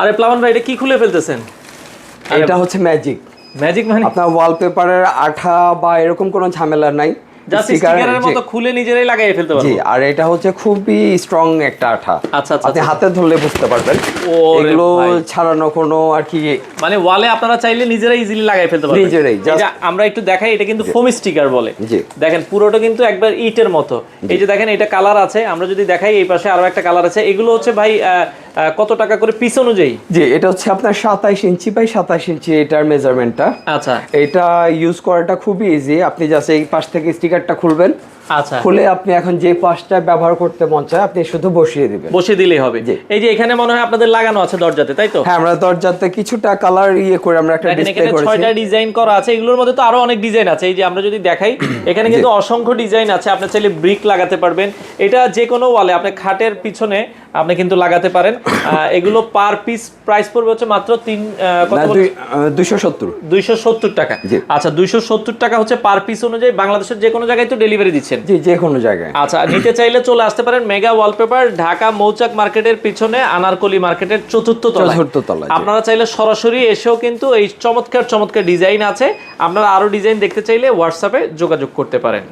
আরে প্লাবন ভাই, এটা কি খুলে ফেলতেছেন? এটা হচ্ছে ম্যাজিক। ম্যাজিক মানে আপনার ওয়ালপেপারের আঠা বা এরকম কোনো ঝামেলা নাই, জাস্ট স্টিকারের মতো খুলে নিজেরাই লাগিয়ে ফেলতে পারবো। জি, আর এটা হচ্ছে খুবই স্ট্রং একটা আঠা। আচ্ছা আচ্ছা, আপনি হাতে ধরলে বুঝতে পারবেন এগুলো ছাড়ানো কোনো আর কি, মানে ওয়ালে আপনারা চাইলে নিজেরাই ইজিলি লাগাই ফেলতে পারবেন। নিজেরাই আমরা একটু দেখাই, এটা কিন্তু ফোম স্টিকার বলে। জি, দেখেন পুরোটা কিন্তু একবার ইটের মতো। এই যে দেখেন এটা কালার আছে, আমরা যদি দেখাই এই পাশে আরো একটা কালার আছে। এগুলো হচ্ছে ভাই কত টাকা করে পিস অনুযায়ী? জি, এটা হচ্ছে আপনার 27 ইঞ্চি বাই 27 ইঞ্চি এটার মেজারমেন্টটা। আচ্ছা, এটা ইউজ করাটা খুবই ইজি। আপনি জাস্ট এই পাশ থেকে স্টিকারটা খুলবেন, আচ্ছা, খুলে আপনি এখন যে পাশটা ব্যবহার করতে মন চায় আপনি শুধু বসিয়ে দিবেন, বসিয়ে দিলেই হবে। এই যে এখানে মনে হয় আপনাদের লাগানো আছে দরজাতে, তাই তো? হ্যাঁ, আমরা দরজাতে কিছুটা কালার করে আমরা একটা ডিসপ্লে করেছি। 6টা ডিজাইন করা আছে, এগুলোর মধ্যে তো আরো অনেক ডিজাইন আছে। এই যে আমরা যদি দেখাই, এখানে কিন্তু অসংখ্য ডিজাইন আছে। আপনি চাইলে ব্রিক লাগাতে পারবেন, এটা যে কোনো ওয়ালে আপনি খাটের পিছনে আপনি কিন্তু লাগাতে পারেন। এগুলো পার পিস প্রাইস পড়বে হচ্ছে মাত্র 270 টাকা। আচ্ছা, 270 টাকা হচ্ছে পার পিস অনুযায়ী। বাংলাদেশের যে কোনো জায়গায় তো ডেলিভারি দিচ্ছেন? জি, যে কোনো জায়গায়। আচ্ছা, নিতে চাইলে চলে আসতে পারেন মেগা ওয়ালপেপার, ঢাকা মৌচাক মার্কেটের পিছনে, আনারকলি মার্কেটের চতুর্থ তলায়। আপনারা চাইলে সরাসরি এসেও কিন্তু এই চমৎকার চমৎকার ডিজাইন আছে। আপনারা আরো ডিজাইন দেখতে চাইলে হোয়াটসঅ্যাপে যোগাযোগ করতে পারেন।